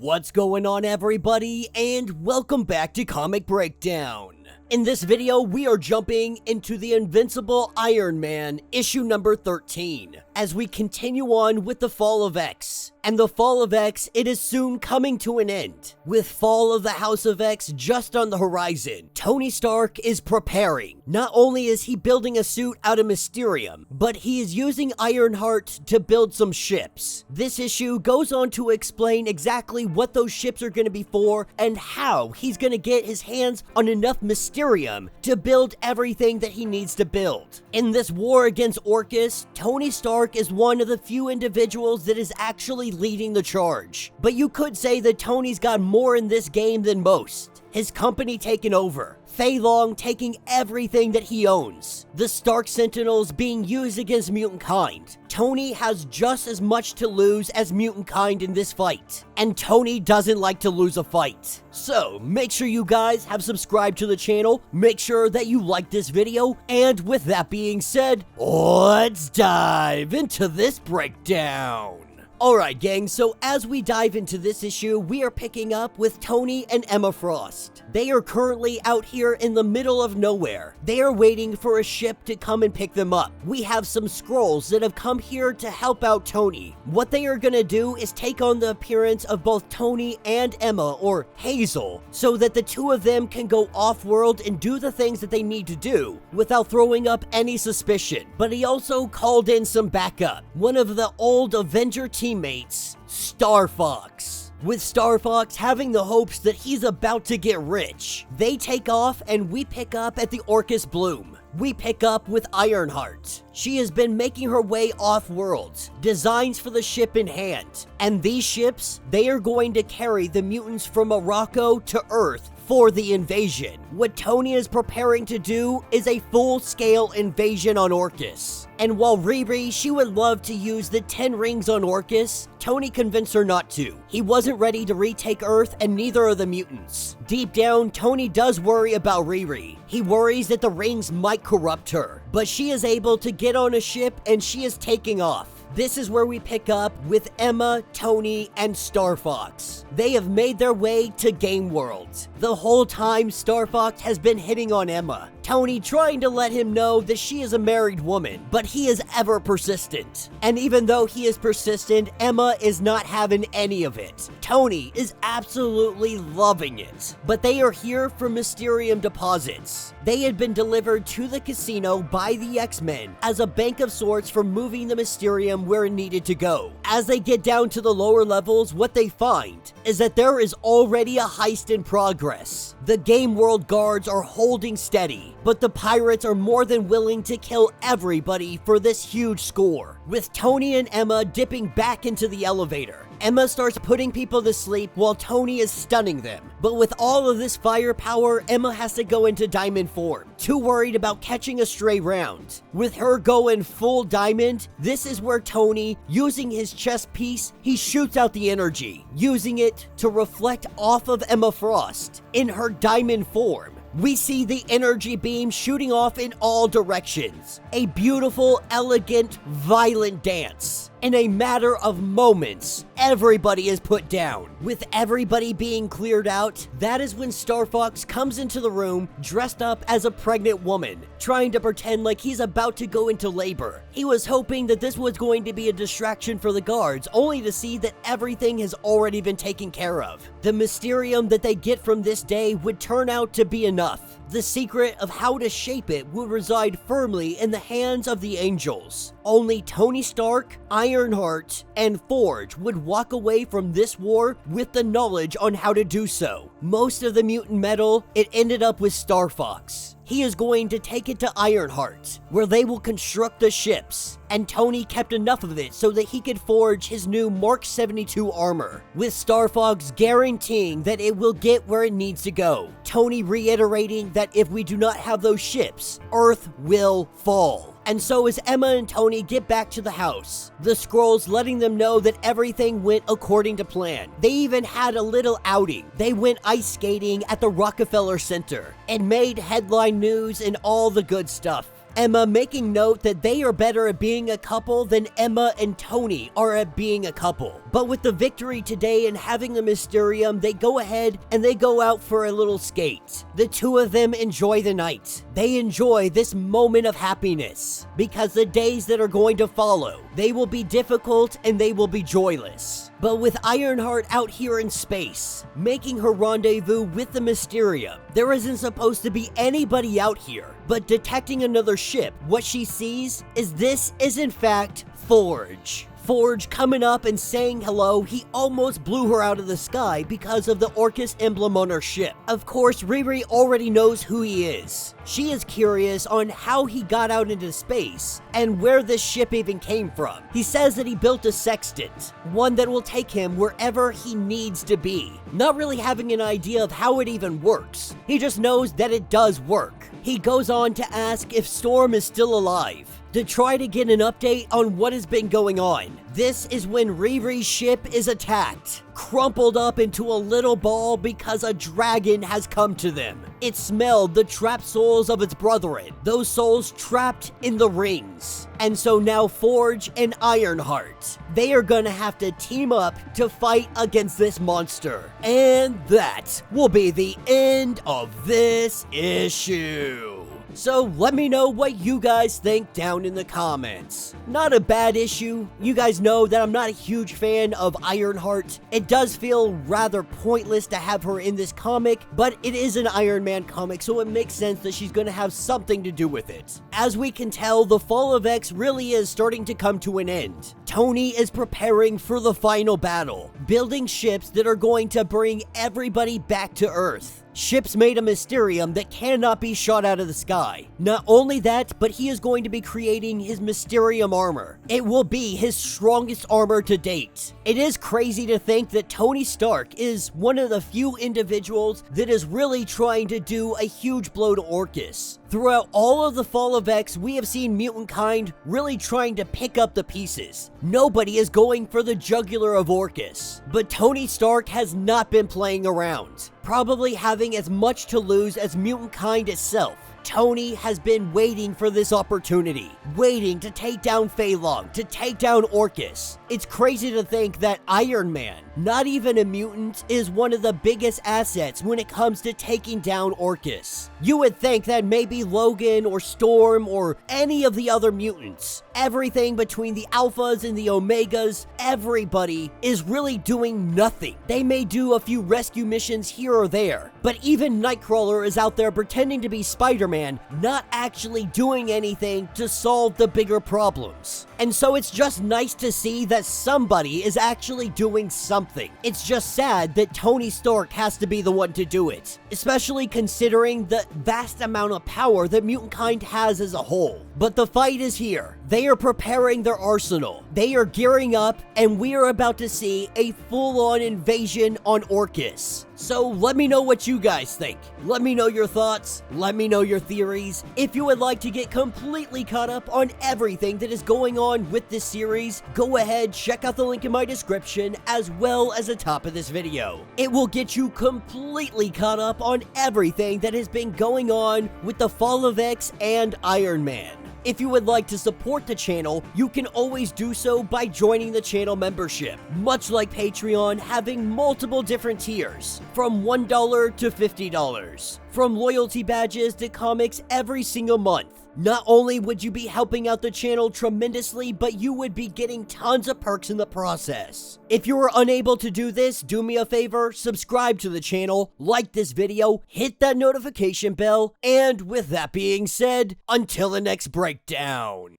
What's going on, everybody, and welcome back to Comic Breakdown. In this video, we are jumping into the Invincible Iron Man issue number 13, as we continue on with the Fall of X. And the Fall of X, it is soon coming to an end. With Fall of the House of X just on the horizon, Tony Stark is preparing. Not only is he building a suit out of Mysterium, but he is using Ironheart to build some ships. This issue goes on to explain exactly what those ships are going to be for and how he's going to get his hands on enough Mysterium to build everything that he needs to build. In this war against Orcus, Tony Stark is one of the few individuals that is actually leading the charge. But you could say that Tony's got more in this game than most. His company taken over, Fei Long taking everything that he owns, the Stark Sentinels being used against mutant kind. Tony has just as much to lose as mutant kind in this fight, and Tony doesn't like to lose a fight. So make sure you guys have subscribed to the channel, make sure that you like this video, and with that being said, let's dive into this breakdown. Alright gang, so as we dive into this issue, we are picking up with Tony and Emma Frost. They are currently out here in the middle of nowhere. They are waiting for a ship to come and pick them up. We have some Skrulls that have come here to help out Tony. What they are gonna do is take on the appearance of both Tony and Emma, or Hazel, so that the two of them can go off-world and do the things that they need to do without throwing up any suspicion. But he also called in some backup. One of the old Avenger teammates, Star Fox. With Star Fox having the hopes that he's about to get rich, they take off and we pick up at the Orcus Bloom. We pick up with Ironheart. She has been making her way off-world, designs for the ship in hand. And these ships, they are going to carry the mutants from Morocco to Earth for the invasion. What Tony is preparing to do is a full-scale invasion on Orcus. And while Riri, she would love to use the 10 rings on Orcus, Tony convinced her not to. He wasn't ready to retake Earth, and neither are the mutants. Deep down, Tony does worry about Riri. He worries that the rings might corrupt her, but she is able to get on a ship and she is taking off. This is where we pick up with Emma, Tony, and Star Fox. They have made their way to Game World. The whole time, Star Fox has been hitting on Emma. Tony trying to let him know that she is a married woman, but he is ever persistent. And even though he is persistent, Emma is not having any of it. Tony is absolutely loving it. But they are here for Mysterium deposits. They had been delivered to the casino by the X-Men as a bank of sorts for moving the Mysterium where it needed to go. As they get down to the lower levels, what they find is that there is already a heist in progress. The Game World guards are holding steady, but the pirates are more than willing to kill everybody for this huge score. With Tony and Emma dipping back into the elevator, Emma starts putting people to sleep while Tony is stunning them. But with all of this firepower, Emma has to go into diamond form, too worried about catching a stray round. With her going full diamond, this is where Tony, using his chest piece, he shoots out the energy, using it to reflect off of Emma Frost in her diamond form. We see the energy beam shooting off in all directions. A beautiful, elegant, violent dance. In a matter of moments, everybody is put down. With everybody being cleared out, that is when Star Fox comes into the room dressed up as a pregnant woman, trying to pretend like he's about to go into labor. He was hoping that this was going to be a distraction for the guards, only to see that everything has already been taken care of. The Mysterium that they get from this day would turn out to be enough. The secret of how to shape it would reside firmly in the hands of the angels. Only Tony Stark, Ironheart, and Forge would walk away from this war with the knowledge on how to do so. Most of the mutant metal, it ended up with Star Fox. He is going to take it to Ironheart, where they will construct the ships, and Tony kept enough of it so that he could forge his new Mark 72 armor, with Star Fox guaranteeing that it will get where it needs to go. Tony reiterating that if we do not have those ships, Earth will fall. And so as Emma and Tony get back to the house, the Skrulls letting them know that everything went according to plan. They even had a little outing. They went ice skating at the Rockefeller Center and made headline news and all the good stuff. Emma making note that they are better at being a couple than Emma and Tony are at being a couple. But with the victory today and having the Mysterium, they go ahead and they go out for a little skate. The two of them enjoy the night. They enjoy this moment of happiness because the days that are going to follow, they will be difficult and they will be joyless. But with Ironheart out here in space, making her rendezvous with the Mysterium, there isn't supposed to be anybody out here. But detecting another ship, what she sees is this is in fact Forge. Forge coming up and saying hello. He almost blew her out of the sky because of the Orcus emblem on her ship. Of course, Riri already knows who he is. She is curious on how he got out into space and where this ship even came from. He says that he built a sextant, one that will take him wherever he needs to be. Not really having an idea of how it even works. He just knows that it does work. He goes on to ask if Storm is still alive, to try to get an update on what has been going on. This is when Riri's ship is attacked, crumpled up into a little ball because a dragon has come to them. It smelled the trapped souls of its brethren, those souls trapped in the rings. And so now Forge and Ironheart, they are gonna have to team up to fight against this monster. And that will be the end of this issue. So let me know what you guys think down in the comments. Not a bad issue. You guys know that I'm not a huge fan of Ironheart. It does feel rather pointless to have her in this comic, but it is an Iron Man comic, so it makes sense that she's going to have something to do with it. As we can tell, the Fall of X really is starting to come to an end. Tony is preparing for the final battle, building ships that are going to bring everybody back to Earth. Ships made of Mysterium that cannot be shot out of the sky. Not only that, but he is going to be creating his Mysterium armor. It will be his strongest armor to date. It is crazy to think that Tony Stark is one of the few individuals that is really trying to do a huge blow to Orcus. Throughout all of the Fall of X, we have seen mutant kind really trying to pick up the pieces. Nobody is going for the jugular of Orcus, but Tony Stark has not been playing around, probably having as much to lose as mutant kind itself. Tony has been waiting for this opportunity, waiting to take down Fei Long, to take down Orcus. It's crazy to think that Iron Man, not even a mutant, is one of the biggest assets when it comes to taking down Orcus. You would think that maybe Logan or Storm or any of the other mutants, everything between the Alphas and the Omegas, everybody is really doing nothing. They may do a few rescue missions here or there, but even Nightcrawler is out there pretending to be Spider-Man, not actually doing anything to solve the bigger problems. And so it's just nice to see that somebody is actually doing something. It's just sad that Tony Stark has to be the one to do it, especially considering the vast amount of power that mutant kind has as a whole. But the fight is here. They are preparing their arsenal. They are gearing up, and we are about to see a full-on invasion on Orcus. So let me know what you guys think. Let me know your thoughts. Let me know your theories. If you would like to get completely caught up on everything that is going on with this series, go ahead, check out the link in my description as well as the top of this video. It will get you completely caught up on everything that has been going on with the Fall of X and Iron Man. If you would like to support the channel, you can always do so by joining the channel membership, much like Patreon, having multiple different tiers, from $1 to $50, from loyalty badges to comics every single month. Not only would you be helping out the channel tremendously, but you would be getting tons of perks in the process. If you are unable to do this, do me a favor, subscribe to the channel, like this video, hit that notification bell, and with that being said, until the next breakdown.